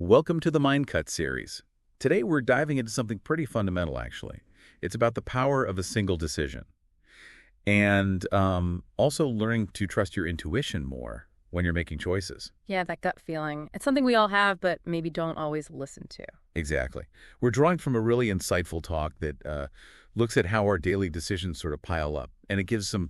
Welcome to the Mind Cut series. Today we're diving into something pretty fundamental, actually. It's about the power of a single decision. And also learning to trust your intuition more when you're making choices. Yeah, that gut feeling. It's something we all have, but maybe don't always listen to. Exactly. We're drawing from a really insightful talk that looks at how our daily decisions sort of pile up. And it gives some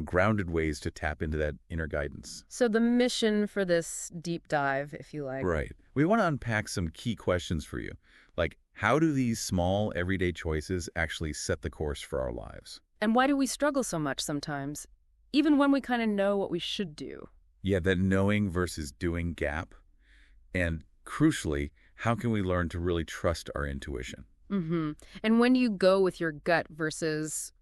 grounded ways to tap into that inner guidance. So the mission for this deep dive, if you like. Right. We want to unpack some key questions for you, like how do these small everyday choices actually set the course for our lives? And why do we struggle so much sometimes, even when we kind of know what we should do? Yeah, that knowing versus doing gap. And crucially, how can we learn to really trust our intuition? Mm-hmm. And when do you go with your gut versus,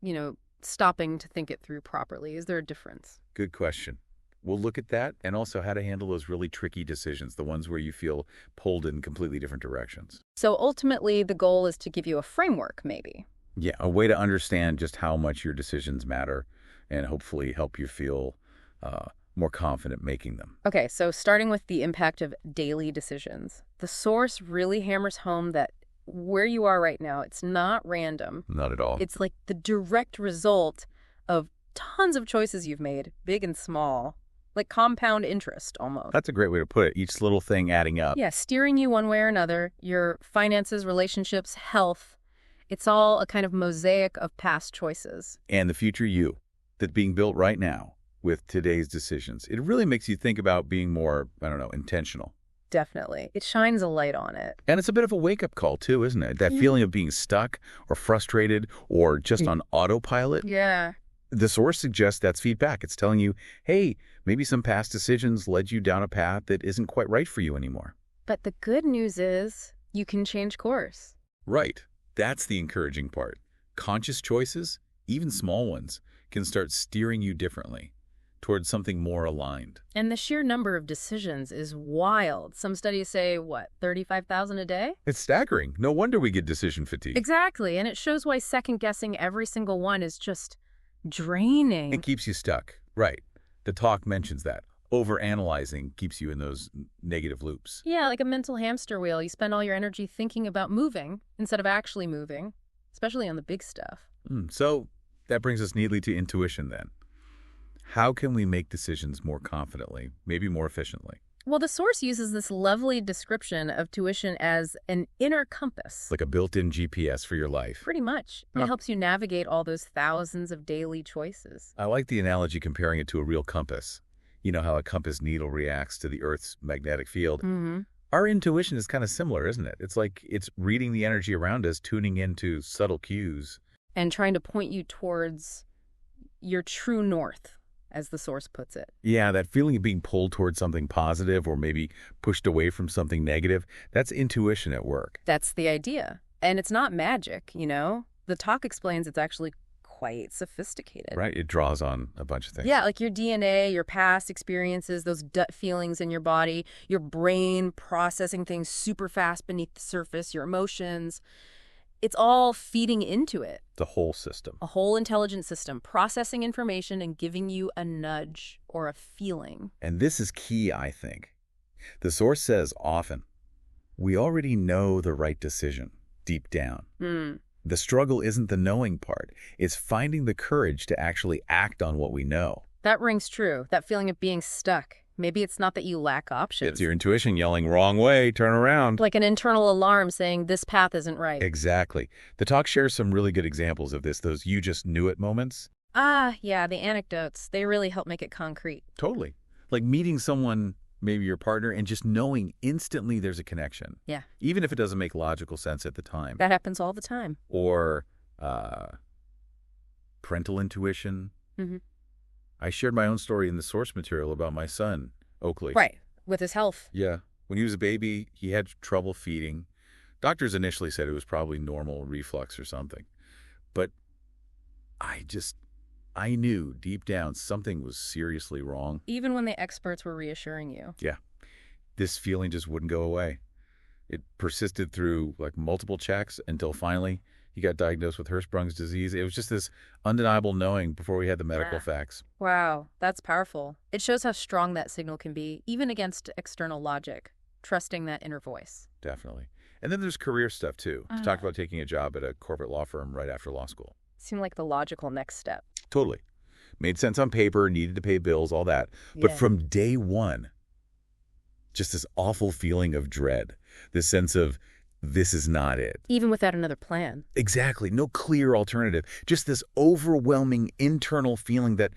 stopping to think it through properly? Is there a difference? Good question. We'll look at that and also how to handle those really tricky decisions, the ones where you feel pulled in completely different directions. So ultimately, the goal is to give you a framework, maybe. Yeah, a way to understand just how much your decisions matter and hopefully help you feel more confident making them. Okay, so starting with the impact of daily decisions. The source really hammers home that where you are right now, it's not random. Not at all. It's like the direct result of tons of choices you've made, big and small, like compound interest almost. That's a great way to put it. Each little thing adding up. Yeah, steering you one way or another, your finances, relationships, health. It's all a kind of mosaic of past choices. And the future you that's being built right now with today's decisions. It really makes you think about being more, intentional. Definitely. It shines a light on it. And it's a bit of a wake-up call, too, isn't it? That feeling of being stuck or frustrated or just on autopilot. Yeah. The source suggests that's feedback. It's telling you, hey, maybe some past decisions led you down a path that isn't quite right for you anymore. But the good news is you can change course. Right. That's the encouraging part. Conscious choices, even small ones, can start steering you differently towards something more aligned. And the sheer number of decisions is wild. Some studies say, 35,000 a day? It's staggering. No wonder we get decision fatigue. Exactly. And it shows why second-guessing every single one is just draining. It keeps you stuck. Right. The talk mentions that. Overanalyzing keeps you in those negative loops. Yeah, like a mental hamster wheel. You spend all your energy thinking about moving instead of actually moving, especially on the big stuff. So that brings us neatly to intuition then. How can we make decisions more confidently, maybe more efficiently? Well, the source uses this lovely description of tuition as an inner compass. Like a built-in GPS for your life. Pretty much. It helps you navigate all those thousands of daily choices. I like the analogy comparing it to a real compass. You know how a compass needle reacts to the Earth's magnetic field. Mm-hmm. Our intuition is kind of similar, isn't it? It's like it's reading the energy around us, tuning into subtle cues. And trying to point you towards your true north, as the source puts it. Yeah, that feeling of being pulled towards something positive or maybe pushed away from something negative, that's intuition at work. That's the idea. And it's not magic, The talk explains it's actually quite sophisticated. Right, it draws on a bunch of things. Yeah, like your DNA, your past experiences, those gut feelings in your body, your brain processing things super fast beneath the surface, your emotions. It's all feeding into it. The whole system. A whole intelligent system, processing information and giving you a nudge or a feeling. And this is key, I think. The source says often, we already know the right decision deep down. The struggle isn't the knowing part. It's finding the courage to actually act on what we know. That rings true, that feeling of being stuck. Maybe it's not that you lack options. It's your intuition yelling, wrong way, turn around. Like an internal alarm saying this path isn't right. Exactly. The talk shares some really good examples of this, those you just knew it moments. Yeah, the anecdotes. They really help make it concrete. Totally. Like meeting someone, maybe your partner, and just knowing instantly there's a connection. Yeah. Even if it doesn't make logical sense at the time. That happens all the time. Or parental intuition. Mm-hmm. I shared my own story in the source material about my son, Oakley. Right, with his health. Yeah. When he was a baby, he had trouble feeding. Doctors initially said it was probably normal reflux or something. But I knew deep down something was seriously wrong. Even when the experts were reassuring you. Yeah. This feeling just wouldn't go away. It persisted through multiple checks until finally he got diagnosed with Hirschsprung's disease. It was just this undeniable knowing before we had the medical facts. Wow, that's powerful. It shows how strong that signal can be, even against external logic. trusting that inner voice. Definitely. And then there's career stuff, too. You talked about taking a job at a corporate law firm right after law school. Seemed like the logical next step. Totally. Made sense on paper, needed to pay bills, all that. But from day one, just this awful feeling of dread, this sense of this is not it. Even without another plan. Exactly. No clear alternative. Just this overwhelming internal feeling that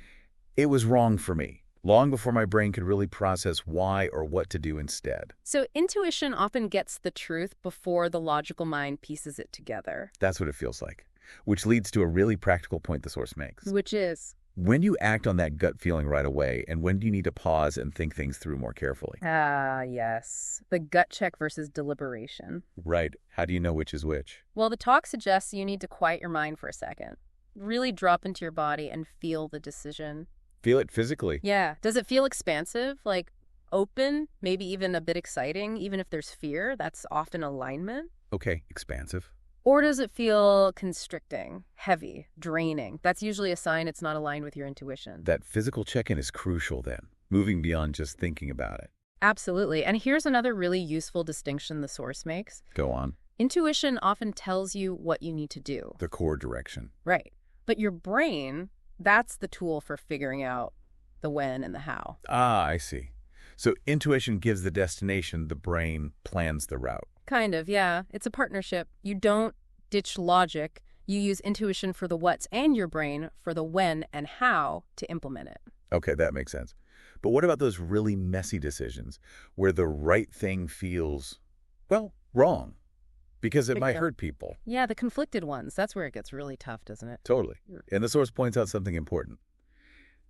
it was wrong for me, long before my brain could really process why or what to do instead. So intuition often gets the truth before the logical mind pieces it together. That's what it feels like, which leads to a really practical point the source makes. Which is? When do you act on that gut feeling right away, and when do you need to pause and think things through more carefully? Ah, yes. The gut check versus deliberation. Right. How do you know which is which? Well, the talk suggests you need to quiet your mind for a second. Really drop into your body and feel the decision. Feel it physically. Yeah. Does it feel expansive? Like open? Maybe even a bit exciting? Even if there's fear, that's often alignment. Okay, expansive. Or does it feel constricting, heavy, draining? That's usually a sign it's not aligned with your intuition. That physical check-in is crucial then, moving beyond just thinking about it. Absolutely. And here's another really useful distinction the source makes. Go on. Intuition often tells you what you need to do. The core direction. Right. But your brain, that's the tool for figuring out the when and the how. Ah, I see. So intuition gives the destination, the brain plans the route. Kind of, yeah. It's a partnership. You don't ditch logic. You use intuition for the what's and your brain for the when and how to implement it. Okay, that makes sense. But what about those really messy decisions where the right thing feels, well, wrong? Because it might hurt people. Yeah, the conflicted ones. That's where it gets really tough, doesn't it? Totally. And the source points out something important.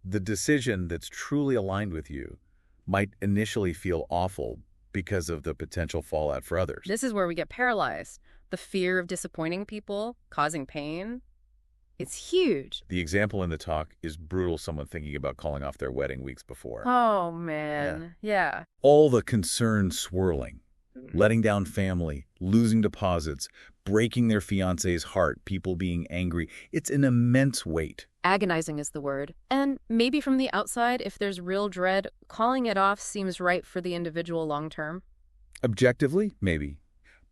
The decision that's truly aligned with you might initially feel awful because of the potential fallout for others. This is where we get paralyzed. The fear of disappointing people, causing pain. It's huge. The example in the talk is brutal, someone thinking about calling off their wedding weeks before. Oh, man. Yeah. All the concern swirling, letting down family, losing deposits, breaking their fiancé's heart, people being angry. It's an immense weight. Agonizing is the word. And maybe from the outside, if there's real dread, calling it off seems right for the individual long term. Objectively, maybe.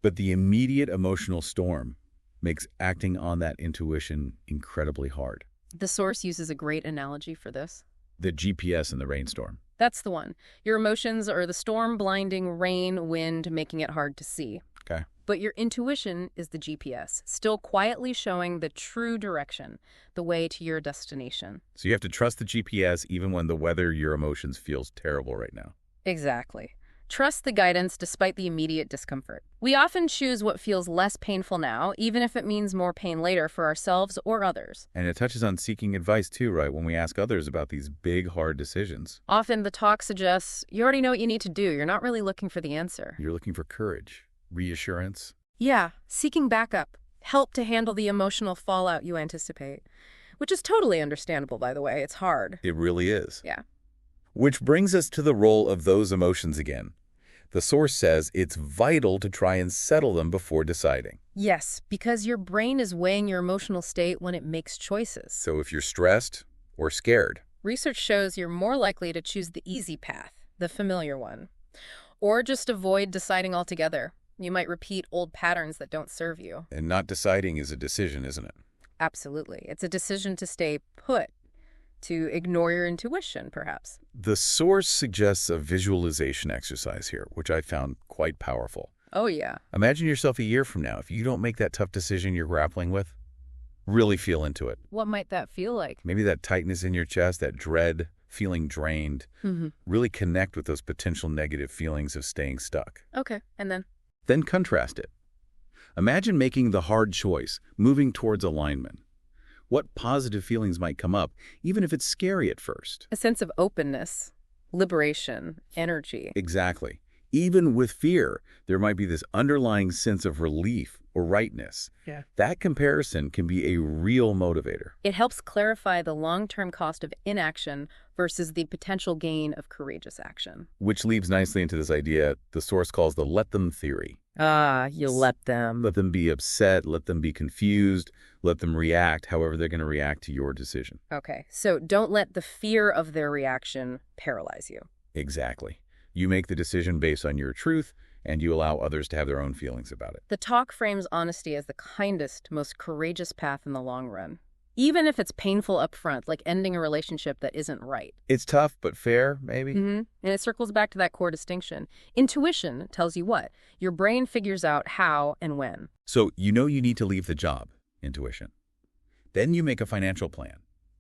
But the immediate emotional storm makes acting on that intuition incredibly hard. The source uses a great analogy for this. The GPS in the rainstorm. That's the one. Your emotions are the storm blinding rain, wind, making it hard to see. Okay. But your intuition is the GPS, still quietly showing the true direction, the way to your destination. So you have to trust the GPS even when the weather, your emotions feels terrible right now. Exactly. Trust the guidance despite the immediate discomfort. We often choose what feels less painful now, even if it means more pain later for ourselves or others. And it touches on seeking advice too, right? When we ask others about these big, hard decisions. Often the talk suggests you already know what you need to do. You're not really looking for the answer. You're looking for courage, reassurance. Yeah, seeking backup, help to handle the emotional fallout you anticipate. Which is totally understandable, by the way. It's hard. It really is. Yeah. Which brings us to the role of those emotions again. The source says it's vital to try and settle them before deciding. Yes, because your brain is weighing your emotional state when it makes choices. So if you're stressed or scared, research shows you're more likely to choose the easy path, the familiar one, or just avoid deciding altogether. You might repeat old patterns that don't serve you. And not deciding is a decision, isn't it? Absolutely. It's a decision to stay put, to ignore your intuition, perhaps. The source suggests a visualization exercise here, which I found quite powerful. Oh, yeah. Imagine yourself a year from now. If you don't make that tough decision you're grappling with, really feel into it. What might that feel like? Maybe that tightness in your chest, that dread, feeling drained. Really connect with those potential negative feelings of staying stuck. Okay, and then? Then contrast it. Imagine making the hard choice, moving towards alignment. What positive feelings might come up, even if it's scary at first? A sense of openness, liberation, energy. Exactly. Even with fear, there might be this underlying sense of relief or rightness. Yeah. That comparison can be a real motivator. It helps clarify the long-term cost of inaction versus the potential gain of courageous action. Which leads nicely into this idea the source calls the let them theory. Ah, you let them. Let them be upset, let them be confused, let them react however they're going to react to your decision. Okay, so don't let the fear of their reaction paralyze you. Exactly. You make the decision based on your truth, and you allow others to have their own feelings about it. The talk frames honesty as the kindest, most courageous path in the long run. Even if it's painful up front, like ending a relationship that isn't right. It's tough, but fair, maybe? And it circles back to that core distinction. Intuition tells you what? Your brain figures out how and when. So you know you need to leave the job, intuition. Then you make a financial plan.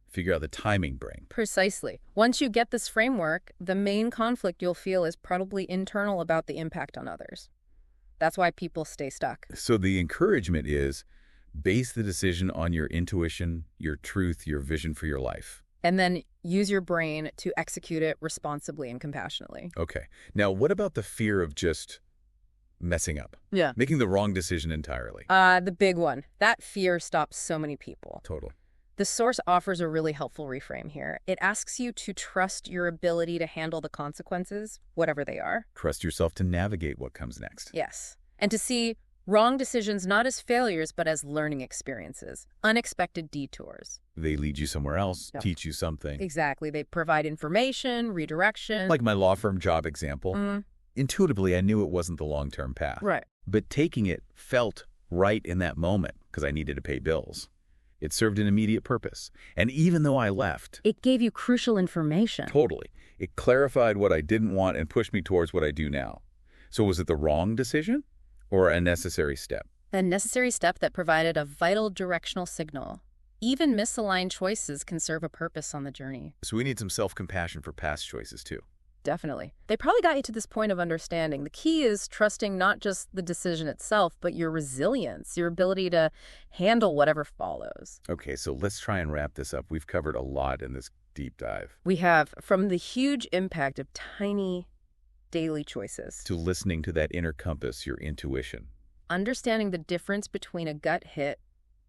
Figure out the timing, brain. Precisely. Once you get this framework, the main conflict you'll feel is probably internal about the impact on others. That's why people stay stuck. So the encouragement is base the decision on your intuition, your truth, your vision for your life. And then use your brain to execute it responsibly and compassionately. Okay. Now, what about the fear of just messing up? Yeah. Making the wrong decision entirely? The big one. That fear stops so many people. Totally. The source offers a really helpful reframe here. It asks you to trust your ability to handle the consequences, whatever they are. Trust yourself to navigate what comes next. Yes. And to see wrong decisions not as failures, but as learning experiences, unexpected detours. They lead you somewhere else, Yep. teach you something. Exactly. They provide information, redirection. Like my law firm job example. Intuitively, I knew it wasn't the long-term path. Right. But taking it felt right in that moment because I needed to pay bills. It served an immediate purpose. And even though I left... It gave you crucial information. Totally. It clarified what I didn't want and pushed me towards what I do now. So was it the wrong decision or a necessary step? A necessary step that provided a vital directional signal. Even misaligned choices can serve a purpose on the journey. So we need some self-compassion for past choices too. Definitely. They probably got you to this point of understanding. The key is trusting not just the decision itself, but your resilience, your ability to handle whatever follows. Okay, so let's try and wrap this up. We've covered a lot in this deep dive. We have, from the huge impact of tiny daily choices, To listening to that inner compass, your intuition. understanding the difference between a gut hit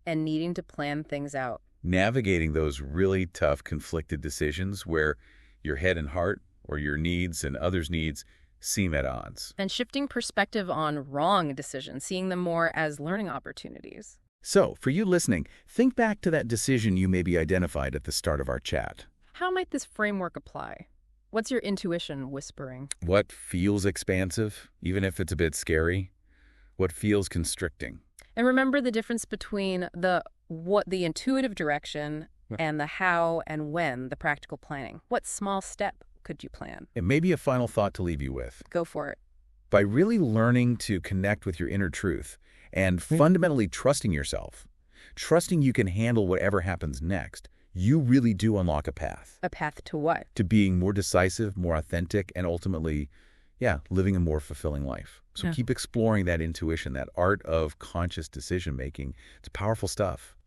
and needing to plan things out. Navigating those really tough, conflicted decisions where your head and heart or your needs and others' needs seem at odds. And shifting perspective on wrong decisions, seeing them more as learning opportunities. So, for you listening, think back to that decision you maybe identified at the start of our chat. How might this framework apply? What's your intuition whispering? What feels expansive, even if it's a bit scary? What feels constricting? And remember the difference between the intuitive direction and the how and when, the practical planning. What small step could you plan? It may be a final thought to leave you with. Go for it. By really learning to connect with your inner truth and fundamentally trusting yourself, trusting you can handle whatever happens next, you really do unlock a path. A path to what? To being more decisive, more authentic, and ultimately, living a more fulfilling life. So keep exploring that intuition, that art of conscious decision-making. It's powerful stuff.